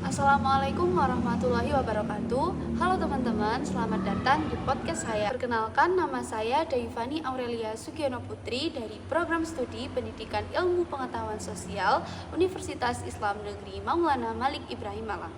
Assalamualaikum warahmatullahi wabarakatuh. Halo teman-teman, selamat datang di podcast saya. Perkenalkan, nama saya Daivani Aurelia Sugiono Putri dari Program Studi Pendidikan Ilmu Pengetahuan Sosial Universitas Islam Negeri Maulana Malik Ibrahim Malang.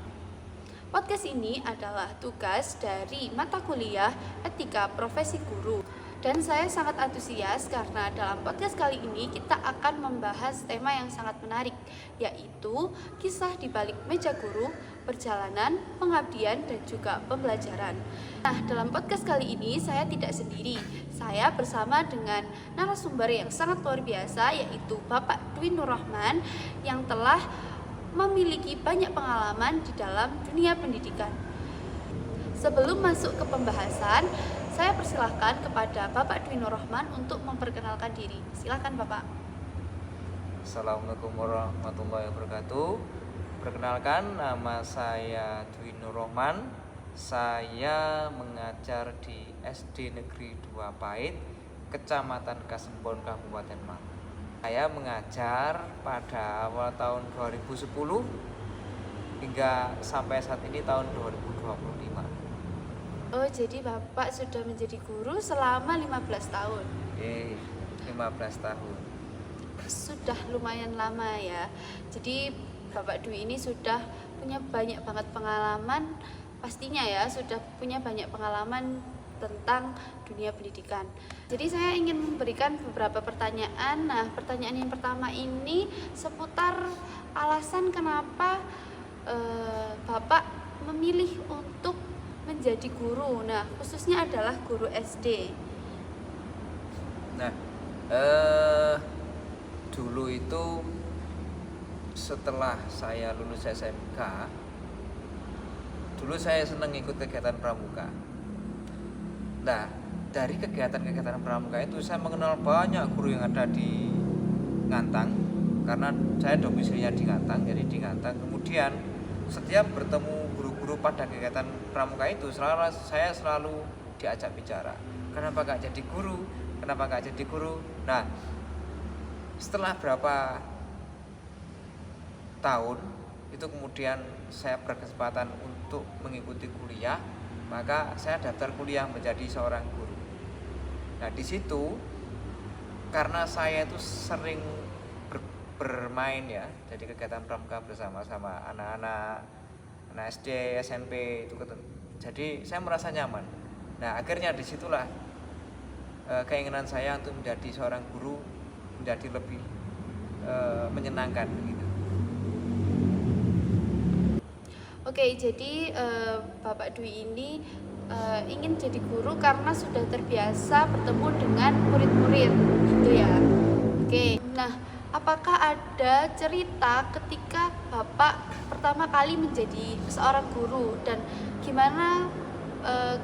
Podcast ini adalah tugas dari mata kuliah Etika Profesi Guru. Dan saya sangat antusias karena dalam podcast kali ini kita akan membahas tema yang sangat menarik, yaitu kisah di balik meja guru, perjalanan, pengabdian, dan juga pembelajaran. Nah, dalam podcast kali ini saya tidak sendiri. Saya bersama dengan narasumber yang sangat luar biasa, yaitu Bapak Dwi Nur Rahman yang telah memiliki banyak pengalaman di dalam dunia pendidikan. Sebelum masuk ke pembahasan, saya persilahkan kepada Bapak Dwi Nur Rahman untuk memperkenalkan diri. Silakan Bapak. Assalamualaikum warahmatullahi wabarakatuh. Perkenalkan, nama saya Dwi Nur Rahman. Saya mengajar di SD Negeri 2 Pait, Kecamatan Kasempon, Kabupaten Malang. Saya mengajar pada awal tahun 2010 hingga sampai saat ini tahun 2025. Oh, jadi Bapak sudah menjadi guru selama 15 tahun. 15 tahun. Sudah lumayan lama ya. Jadi Bapak Dwi ini sudah punya banyak banget pengalaman, pastinya ya, sudah punya banyak pengalaman tentang dunia pendidikan. Jadi saya ingin memberikan beberapa pertanyaan. Nah, pertanyaan yang pertama ini seputar alasan kenapa Bapak memilih untuk menjadi guru. Nah, khususnya adalah guru SD. Nah, dulu itu setelah saya lulus SMK, dulu saya senang ikut kegiatan pramuka. Nah, dari kegiatan-kegiatan pramuka itu saya mengenal banyak guru yang ada di Ngantang, karena saya domisilinya di Ngantang, jadi di Ngantang. Kemudian setiap bertemu guru-guru pada kegiatan pramuka itu saya selalu diajak bicara, kenapa gak jadi guru, kenapa gak jadi guru. Nah, setelah berapa tahun itu kemudian saya berkesempatan untuk mengikuti kuliah, maka saya daftar kuliah menjadi seorang guru. Nah, di situ karena saya itu sering bermain ya, jadi kegiatan pramuka bersama-sama anak-anak SD, SMP itu, jadi saya merasa nyaman. Nah, akhirnya disitulah keinginan saya untuk menjadi seorang guru menjadi lebih menyenangkan gitu. Oke, jadi Bapak Dwi ini ingin jadi guru karena sudah terbiasa bertemu dengan murid-murid gitu ya. Oke, nah, apakah ada cerita ketika Bapak pertama kali menjadi seorang guru dan gimana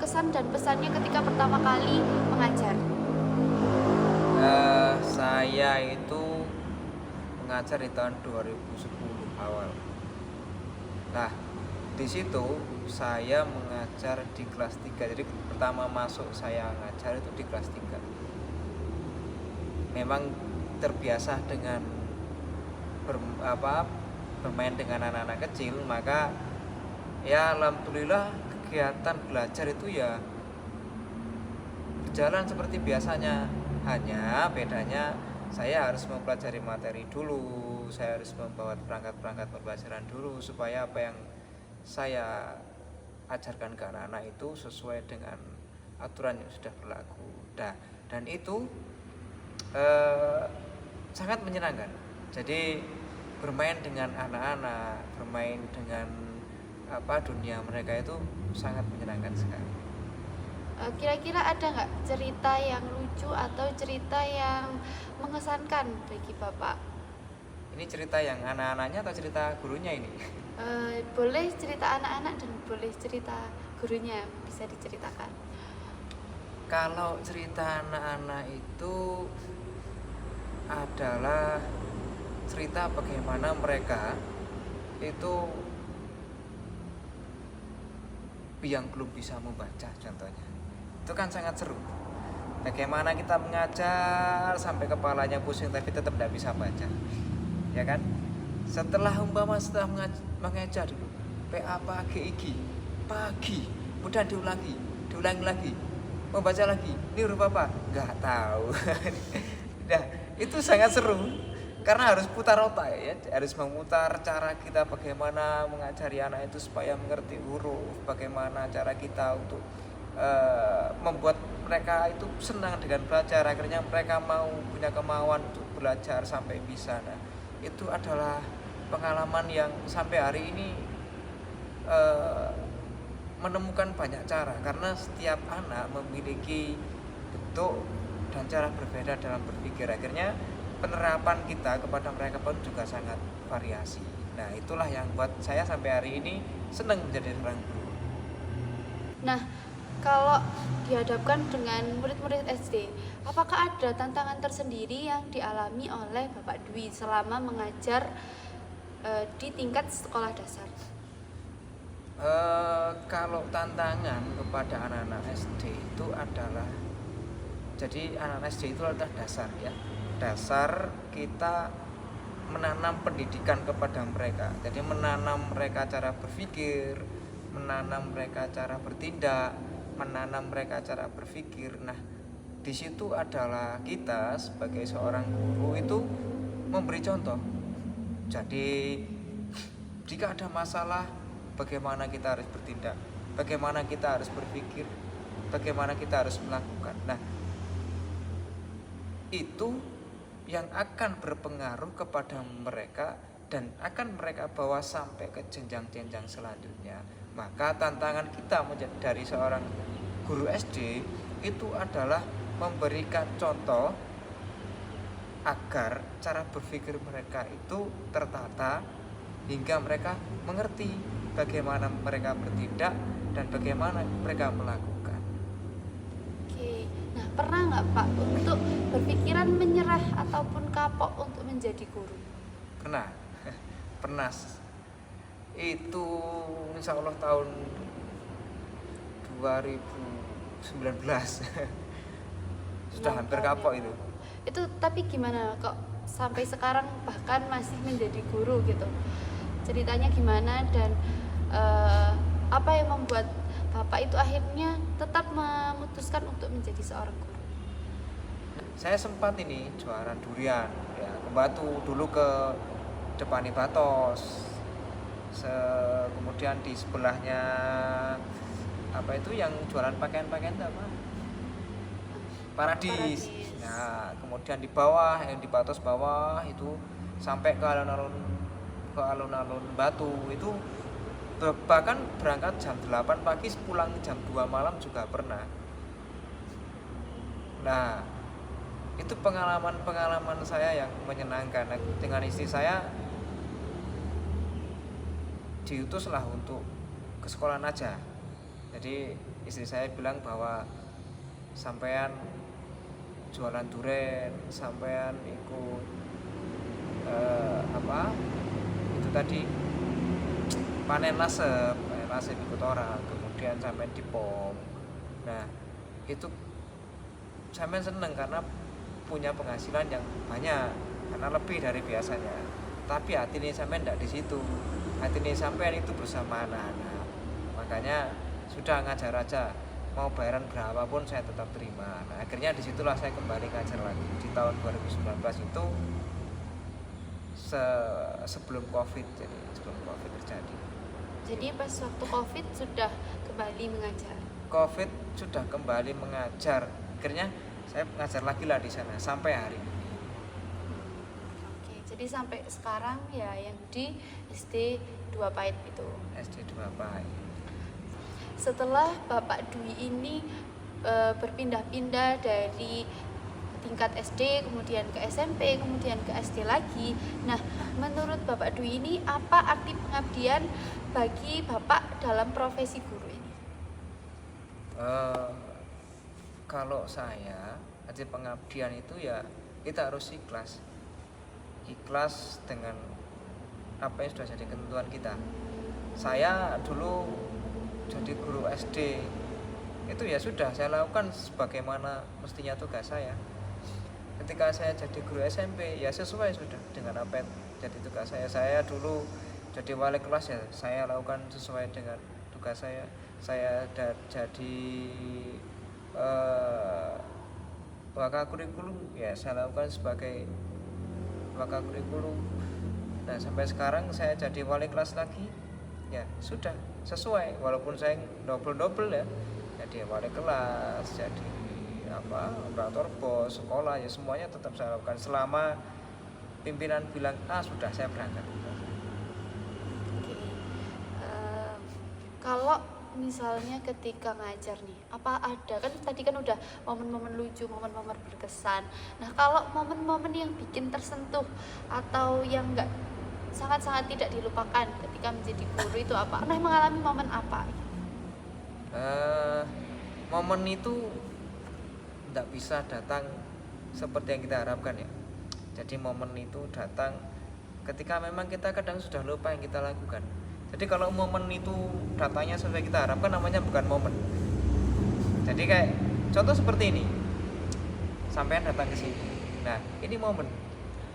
kesan dan pesannya ketika pertama kali mengajar? Saya itu mengajar di tahun 2010 awal. Nah, di situ saya mengajar di kelas 3. Jadi pertama masuk saya ngajar itu di kelas 3. Memang terbiasa dengan bermain dengan anak-anak kecil, maka ya alhamdulillah kegiatan belajar itu ya berjalan seperti biasanya. Hanya bedanya saya harus mempelajari materi dulu, saya harus membawa perangkat-perangkat pembelajaran dulu supaya apa yang saya ajarkan ke anak-anak itu sesuai dengan aturan yang sudah berlaku. Dan itu sangat menyenangkan. Jadi bermain dengan anak-anak, bermain dengan dunia mereka itu sangat menyenangkan sekali. Kira-kira ada nggak cerita yang lucu atau cerita yang mengesankan bagi Bapak? Ini cerita yang anak-anaknya atau cerita gurunya ini? Boleh cerita anak-anak dan boleh cerita gurunya, bisa diceritakan. Kalau cerita anak-anak itu adalah cerita bagaimana mereka itu yang belum bisa membaca contohnya. Itu kan sangat seru. Bagaimana kita mengajar sampai kepalanya pusing tapi tetap tidak bisa baca, ya kan? Setelah mengajar dulu, PA pagi pagi, kemudian diulangi lagi, membaca lagi, ini huruf apa? Nggak tahu. Nah, itu sangat seru karena harus putar otak ya, harus memutar cara kita bagaimana mengajari anak itu supaya mengerti huruf, bagaimana cara kita untuk membuat mereka itu senang dengan belajar, akhirnya mereka mau punya kemauan untuk belajar sampai bisa. Nah, itu adalah pengalaman yang sampai hari ini menemukan banyak cara, karena setiap anak memiliki bentuk dan cara berbeda dalam berpikir, akhirnya penerapan kita kepada mereka pun juga sangat variasi. Nah, itulah yang buat saya sampai hari ini senang menjadi seorang guru. Nah, kalau dihadapkan dengan murid-murid SD, apakah ada tantangan tersendiri yang dialami oleh Bapak Dwi selama mengajar di tingkat sekolah dasar? Kalau tantangan kepada anak-anak SD itu adalah, jadi anak-anak SD itu adalah dasar ya, dasar kita menanam pendidikan kepada mereka. Jadi menanam mereka cara berpikir, menanam mereka cara bertindak, menanam mereka cara berpikir. Nah, di situ adalah kita sebagai seorang guru itu memberi contoh. Jadi jika ada masalah, bagaimana kita harus bertindak, bagaimana kita harus berpikir, bagaimana kita harus melakukan. Nah, itu yang akan berpengaruh kepada mereka dan akan mereka bawa sampai ke jenjang-jenjang selanjutnya. Maka tantangan kita menjadi dari seorang guru SD itu adalah memberikan contoh agar cara berpikir mereka itu tertata hingga mereka mengerti bagaimana mereka bertindak dan bagaimana mereka melakukan. Oke, nah pernah nggak Pak untuk berpikiran menyerah ataupun kapok untuk menjadi guru? Pernah. Itu insya Allah tahun 2019. Sudah hampir kapok itu. Itu tapi gimana kok sampai sekarang bahkan masih menjadi guru gitu? Ceritanya gimana dan apa yang membuat Bapak itu akhirnya tetap memutuskan untuk menjadi seorang guru? Saya sempat ini jualan durian ya, ke Batu, dulu ke Depani Batos. Kemudian di sebelahnya apa itu yang jualan pakaian-pakaian apa? Paradis. Nah, kemudian di bawah yang di Batos bawah itu sampai ke alun-alun Batu itu, bahkan berangkat jam 8 pagi pulang jam 2 malam juga pernah. Nah, itu pengalaman saya yang menyenangkan. Dengan istri saya diutuslah untuk ke sekolah aja. Jadi istri saya bilang bahwa sampean jualan duren, sampean ikut itu tadi panen lasep ikut orang, kemudian sampean di pom. Nah, itu sampean seneng karena punya penghasilan yang banyak, karena lebih dari biasanya. Tapi hati ini sampean tidak di situ. Hati ini sampean itu bersama anak-anak. Makanya sudah ngajar aja, mau bayaran berapapun saya tetap terima. Nah, akhirnya disitulah saya kembali ngajar lagi di tahun 2019 itu, sebelum COVID, jadi sebelum COVID terjadi. Jadi pas waktu COVID sudah kembali mengajar. COVID sudah kembali mengajar, akhirnya saya ngajar lagi lah di sana sampai hari ini. Oke, jadi sampai sekarang ya yang di SD 2 Pait itu. SD 2 Pait. Setelah Bapak Dwi ini berpindah-pindah dari tingkat SD, kemudian ke SMP, kemudian ke SD lagi. Nah, menurut Bapak Dwi ini apa arti pengabdian bagi Bapak dalam profesi guru ini? Kalau saya, arti pengabdian itu ya kita harus ikhlas dengan apa yang sudah jadi ketentuan kita. Saya dulu jadi guru SD itu ya sudah saya lakukan sebagaimana mestinya tugas saya. Ketika saya jadi guru SMP ya sesuai sudah dengan apa yang jadi tugas saya. Saya dulu jadi wali kelas ya saya lakukan sesuai dengan tugas saya. Saya jadi wakakurikulum ya saya lakukan sebagai wakakurikulum. Nah sampai sekarang saya jadi wali kelas lagi ya sudah sesuai, walaupun saya double ya, jadi wali kelas, jadi operator bos sekolah ya semuanya tetap saya lakukan selama pimpinan bilang sudah, saya berangkat. Kalau misalnya ketika ngajar nih, apa ada kan tadi kan udah momen-momen lucu, momen-momen berkesan. Nah kalau momen-momen yang bikin tersentuh atau yang enggak sangat-sangat tidak dilupakan ketika menjadi guru itu apa? Pernah mengalami momen apa? Momen itu tidak bisa datang seperti yang kita harapkan ya. Jadi momen itu datang ketika memang kita kadang sudah lupa yang kita lakukan. Jadi kalau momen itu datangnya sesuai kita harapkan, namanya bukan momen. Jadi kayak contoh seperti ini, sampean datang ke sini. Nah ini momen.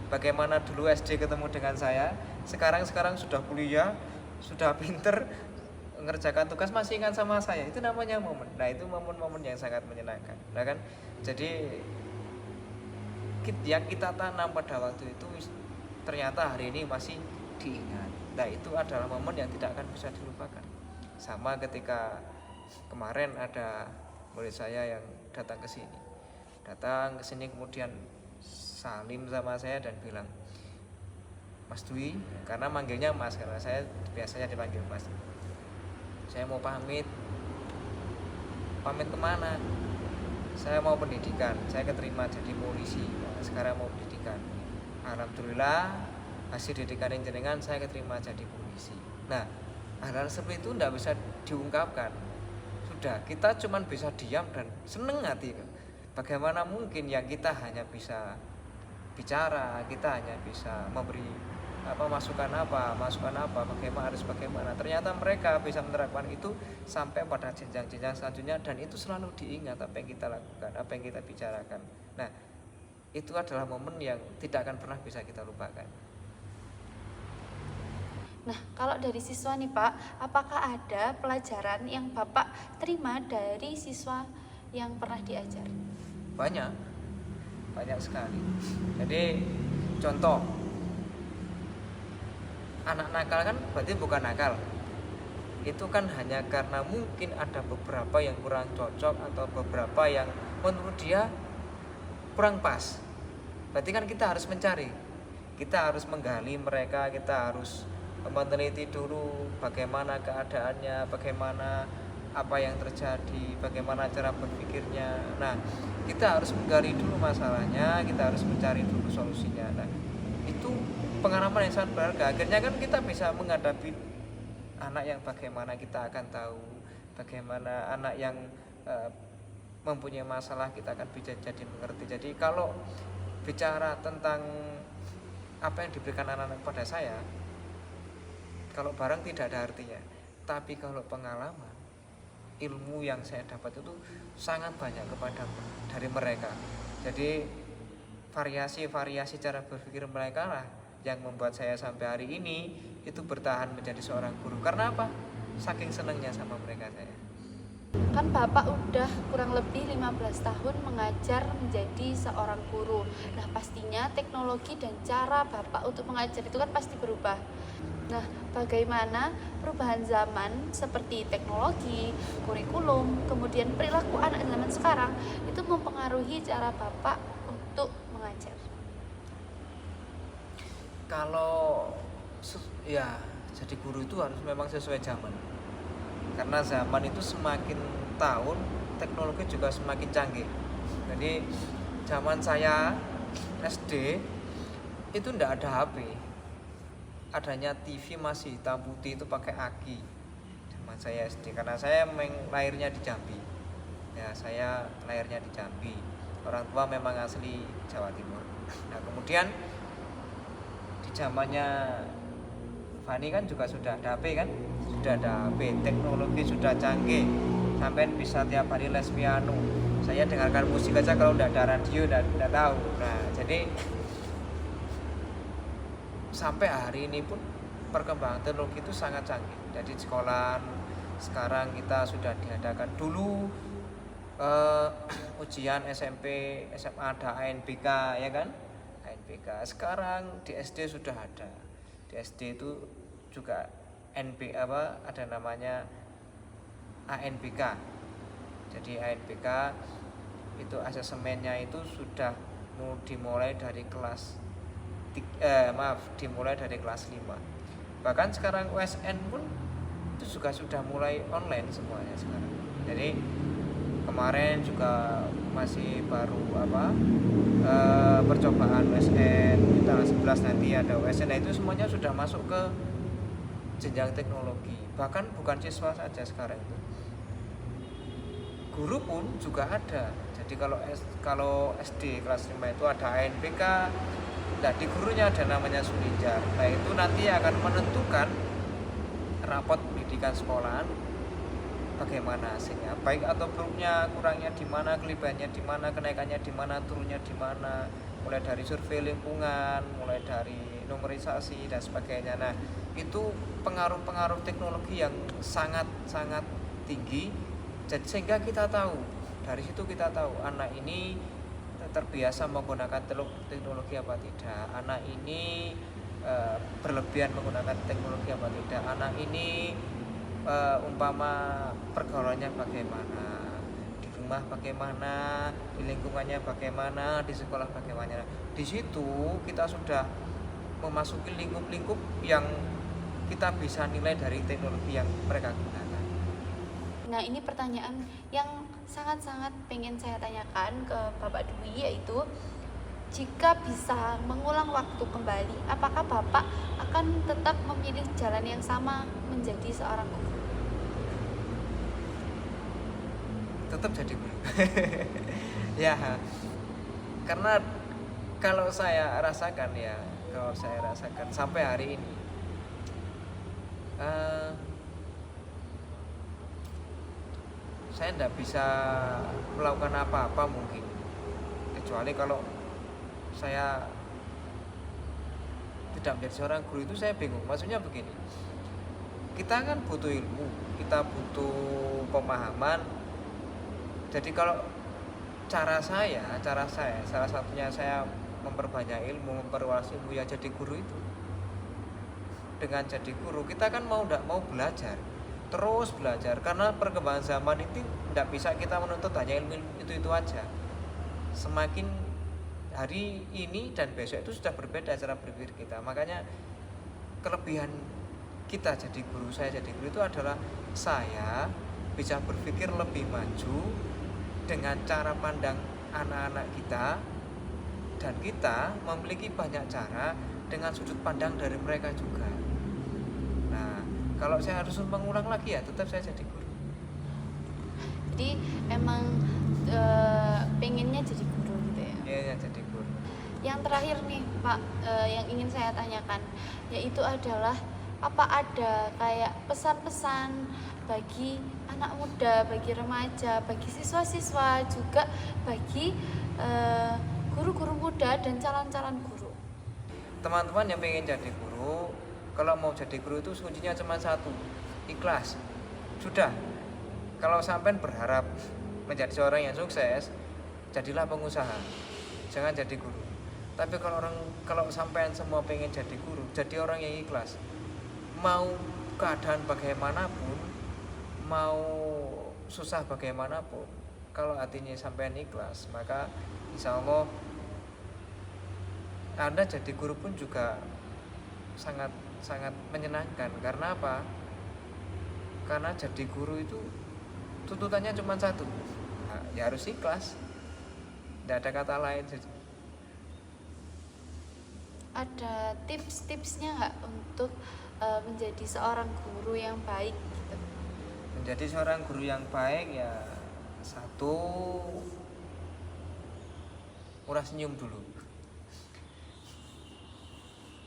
Bagaimana dulu SD ketemu dengan saya, sekarang sudah kuliah, sudah pinter, mengerjakan tugas masih ingat sama saya, itu namanya momen. Nah itu momen-momen yang sangat menyenangkan. Nah kan, jadi yang kita tanam pada waktu itu ternyata hari ini masih diingat. Nah itu adalah momen yang tidak akan bisa dilupakan. Sama ketika kemarin ada murid saya yang datang ke sini kemudian salim sama saya dan bilang, Mas Dwi, karena manggilnya Mas, karena saya biasanya dipanggil Mas, saya mau pamit kemana? Saya mau pendidikan, saya keterima jadi polisi, sekarang mau pendidikan. Alhamdulillah hasil didikan jenengan saya keterima jadi polisi. Nah hal-hal seperti itu tidak bisa diungkapkan. Sudah, kita cuma bisa diam dan seneng hati. Bagaimana mungkin yang kita hanya bisa bicara, kita hanya bisa memberi masukan apa, bagaimana. Ternyata mereka bisa menerapkan itu sampai pada jenjang-jenjang selanjutnya, dan itu selalu diingat apa yang kita lakukan, apa yang kita bicarakan. Nah itu adalah momen yang tidak akan pernah bisa kita lupakan. Nah, kalau dari siswa nih Pak, apakah ada pelajaran yang Bapak terima dari siswa yang pernah diajar? Banyak sekali. Jadi contoh, anak nakal kan berarti bukan nakal. Itu kan hanya karena mungkin ada beberapa yang kurang cocok atau beberapa yang menurut dia kurang pas. Berarti kan kita harus mencari, kita harus menggali mereka, kita harus meneliti dulu bagaimana keadaannya, bagaimana apa yang terjadi, bagaimana cara berpikirnya. Nah kita harus menggali dulu masalahnya, kita harus mencari dulu solusinya. Nah itu pengalaman yang sangat berharga. Akhirnya kan kita bisa menghadapi anak yang bagaimana, kita akan tahu bagaimana anak yang mempunyai masalah, kita akan bisa jadi mengerti. Jadi kalau bicara tentang apa yang diberikan anak-anak pada saya, kalau barang tidak ada artinya, tapi kalau pengalaman, ilmu yang saya dapat itu sangat banyak dari mereka. Jadi variasi-variasi cara berpikir mereka lah yang membuat saya sampai hari ini itu bertahan menjadi seorang guru. Karena apa? Saking senangnya sama mereka saya. Kan Bapak udah kurang lebih 15 tahun mengajar menjadi seorang guru. Nah pastinya teknologi dan cara Bapak untuk mengajar itu kan pasti berubah. Nah bagaimana perubahan zaman seperti teknologi, kurikulum, kemudian perilaku anak zaman sekarang itu mempengaruhi cara Bapak untuk mengajar? Kalau ya jadi guru itu harus memang sesuai zaman. Karena zaman itu semakin tahun teknologi juga semakin canggih. Jadi zaman saya SD itu enggak ada HP, adanya TV masih hitam putih, itu pakai aki. Zaman saya SD, karena saya lahirnya di Jambi. Ya saya lahirnya di Jambi. Orang tua memang asli Jawa Timur. Nah kemudian di zamannya Fani kan juga sudah ada HP kan, sudah ada HP, teknologi sudah canggih, sampai bisa tiap hari les piano. Saya dengarkan musik aja kalau tidak ada radio tidak tahu. Nah jadi sampai hari ini pun perkembangan teknologi itu sangat canggih. Jadi sekolah sekarang kita sudah diadakan dulu ujian SMP, SMA ada ANBK ya kan? ANBK. Sekarang di SD sudah ada. Di SD itu juga ada namanya ANBK. Jadi ANBK itu asesmennya itu sudah dimulai dari dimulai dari kelas 5. Bahkan sekarang USN pun itu juga sudah mulai online semuanya sekarang. Jadi kemarin juga masih baru percobaan USN, tanggal 11 nanti ada USN. Nah, itu semuanya sudah masuk ke jenjang teknologi. Bahkan bukan siswa saja sekarang itu, guru pun juga ada. Jadi kalau SD kelas 5 itu ada ANBK. Nah, di gurunya ada namanya Sulinjar. Nah, itu nanti akan menentukan rapot pendidikan sekolahan bagaimana hasilnya, baik atau buruknya, kurangnya di mana, kelebihannya di mana, kenaikannya di mana, turunnya di mana, mulai dari survei lingkungan, mulai dari numerisasi dan sebagainya. Nah, itu pengaruh-pengaruh teknologi yang sangat-sangat tinggi. Jadi sehingga kita tahu, dari situ kita tahu anak ini terbiasa menggunakan teknologi apa tidak, anak ini berlebihan menggunakan teknologi apa tidak, anak ini umpama pergaulannya bagaimana, di rumah bagaimana, di lingkungannya bagaimana, di sekolah bagaimana. Di situ kita sudah memasuki lingkup-lingkup yang kita bisa nilai dari teknologi yang mereka gunakan. Nah, ini pertanyaan yang sangat-sangat pengen saya tanyakan ke Bapak Dwi, yaitu jika bisa mengulang waktu kembali, apakah Bapak akan tetap memilih jalan yang sama menjadi seorang guru? Tetap jadi guru. Ya, karena kalau saya rasakan sampai hari ini, saya tidak bisa melakukan apa-apa mungkin, kecuali kalau saya tidak menjadi seorang guru. Itu saya bingung. Maksudnya begini, kita kan butuh ilmu, kita butuh pemahaman. Jadi kalau cara saya salah satunya saya memperbanyak ilmu, memperluas ilmu, ya jadi guru itu. Dengan jadi guru kita kan tidak mau belajar, terus belajar, karena perkembangan zaman itu tidak bisa kita menuntut hanya ilmu itu aja. Semakin hari ini dan besok itu sudah berbeda cara berpikir kita. Makanya kelebihan kita jadi guru, saya jadi guru itu adalah saya bisa berpikir lebih maju dengan cara pandang anak-anak kita, dan kita memiliki banyak cara dengan sudut pandang dari mereka juga. Nah, kalau saya harus mengulang lagi ya tetap saya jadi guru. Jadi emang pengennya jadi guru gitu ya? Iya, jadi guru. Yang terakhir nih Pak, yang ingin saya tanyakan, yaitu adalah apa ada kayak pesan-pesan bagi anak muda, bagi remaja, bagi siswa-siswa, juga bagi guru-guru muda dan calon-calon guru? Teman-teman yang pengen jadi guru, kalau mau jadi guru itu kuncinya cuma satu, ikhlas. Sudah. Kalau sampai berharap menjadi seorang yang sukses, jadilah pengusaha, jangan jadi guru. Tapi kalau sampean semua pengen jadi guru, jadi orang yang ikhlas. Mau keadaan bagaimanapun, mau susah bagaimanapun, kalau hatinya sampean ikhlas, maka insya Allah Anda jadi guru pun juga sangat menyenangkan. Karena apa? Karena jadi guru itu tuntutannya cuma satu, ya harus ikhlas, tidak ada kata lain. Ada tips-tipsnya nggak untuk menjadi seorang guru yang baik gitu? Menjadi seorang guru yang baik ya, satu, murah senyum dulu.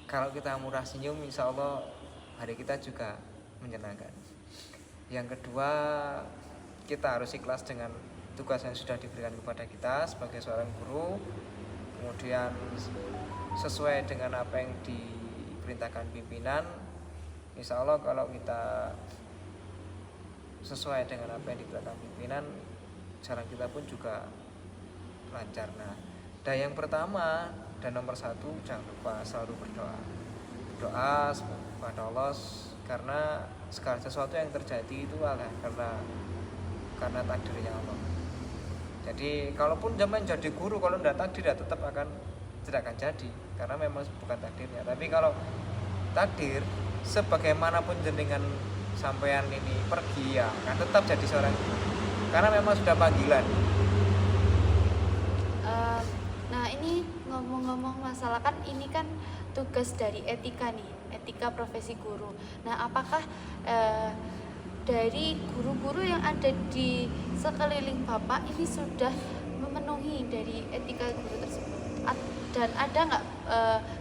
Kalau kita murah senyum, insya Allah hari kita juga menyenangkan. Yang kedua, kita harus ikhlas dengan tugas yang sudah diberikan kepada kita sebagai seorang guru. Kemudian sesuai dengan apa yang diperintahkan pimpinan, Insya Allah kalau kita sesuai dengan apa yang dikatakan pimpinan, jalan kita pun juga lancar. Nah, dan yang pertama dan nomor satu, jangan lupa selalu berdoa. Berdoa kepada Allah, karena segala sesuatu yang terjadi itu adalah karena takdirnya Allah. Jadi kalaupun zaman jadi guru, kalau tidak takdir ya tidak akan jadi, karena memang bukan takdirnya. Tapi kalau takdir, sebagaimanapun jenengan sampean ini pergi, ya kan tetap jadi seorang guru, karena memang sudah panggilan. Nah ini ngomong-ngomong masalah, kan ini kan tugas dari etika nih, etika profesi guru. Nah apakah dari guru-guru yang ada di sekeliling Bapak ini sudah memenuhi dari etika guru tersebut? Dan ada nggak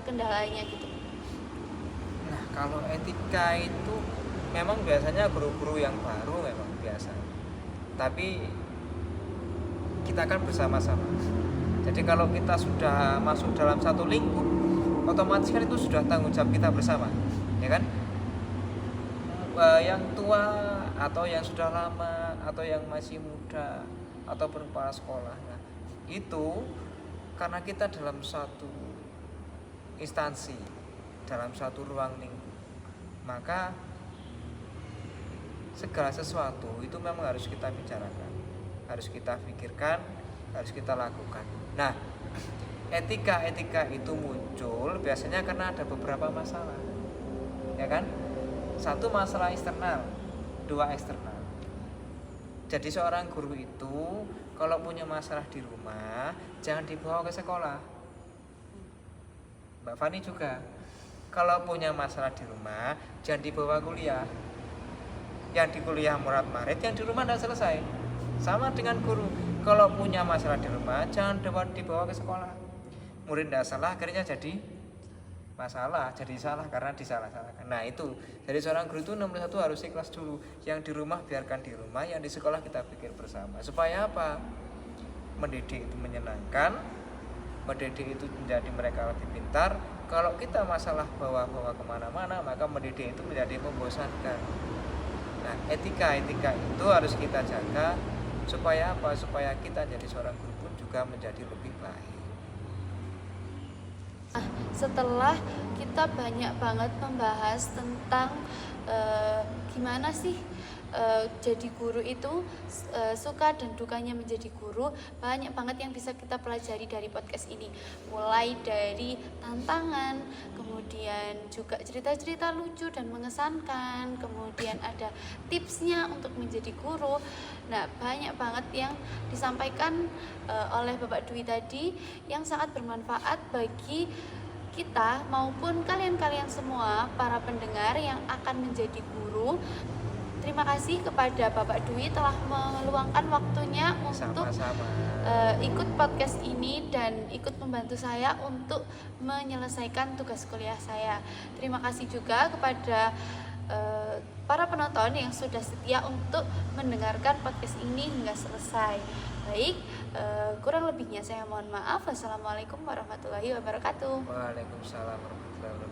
kendalanya gitu? Nah, kalau etika itu memang biasanya guru-guru yang baru memang biasa. Tapi kita kan bersama-sama. Jadi kalau kita sudah masuk dalam satu lingkup, otomatis kan itu sudah tanggung jawab kita bersama, ya kan? Yang tua atau yang sudah lama atau yang masih muda ataupun kepala sekolah, nah itu karena kita dalam suatu instansi, dalam suatu ruang lingkup, maka segala sesuatu itu memang harus kita bicarakan, harus kita pikirkan, harus kita lakukan. Nah, etika itu muncul biasanya karena ada beberapa masalah, ya kan? Satu, masalah eksternal, dua, eksternal. Jadi seorang guru itu kalau punya masalah di rumah jangan dibawa ke sekolah. Mbak Fani juga, kalau punya masalah di rumah jangan dibawa kuliah. Yang di kuliah murat-marit, yang di rumah tidak selesai. Sama dengan guru, kalau punya masalah di rumah jangan dibawa ke sekolah. Murid tidak salah, akhirnya jadi masalah, jadi salah karena disalah-salahkan. Nah itu, jadi seorang guru itu nomor satu harus ikhlas dulu. Yang di rumah biarkan di rumah, yang di sekolah kita pikir bersama. Supaya apa? Mendidik itu menyenangkan, mendidik itu menjadi mereka lebih pintar. Kalau kita masalah bawa-bawa kemana-mana, maka mendidik itu menjadi membosankan. Nah, etika itu harus kita jaga. Supaya apa? Supaya kita jadi seorang guru pun juga menjadi lebih baik. Setelah kita banyak banget membahas tentang gimana sih jadi guru itu, suka dan dukanya menjadi guru, banyak banget yang bisa kita pelajari dari podcast ini. Mulai dari tantangan, kemudian juga cerita-cerita lucu dan mengesankan, kemudian ada tipsnya untuk menjadi guru. Nah, banyak banget yang disampaikan oleh Bapak Dwi tadi yang sangat bermanfaat bagi kita maupun kalian-kalian semua para pendengar yang akan menjadi guru. Terima kasih kepada Bapak Dwi telah meluangkan waktunya untuk ikut podcast ini dan ikut membantu saya untuk menyelesaikan tugas kuliah saya. Terima kasih juga kepada para penonton yang sudah setia untuk mendengarkan podcast ini hingga selesai. Baik, kurang lebihnya saya mohon maaf. Wassalamualaikum warahmatullahi wabarakatuh. Waalaikumsalam warahmatullahi wabarakatuh.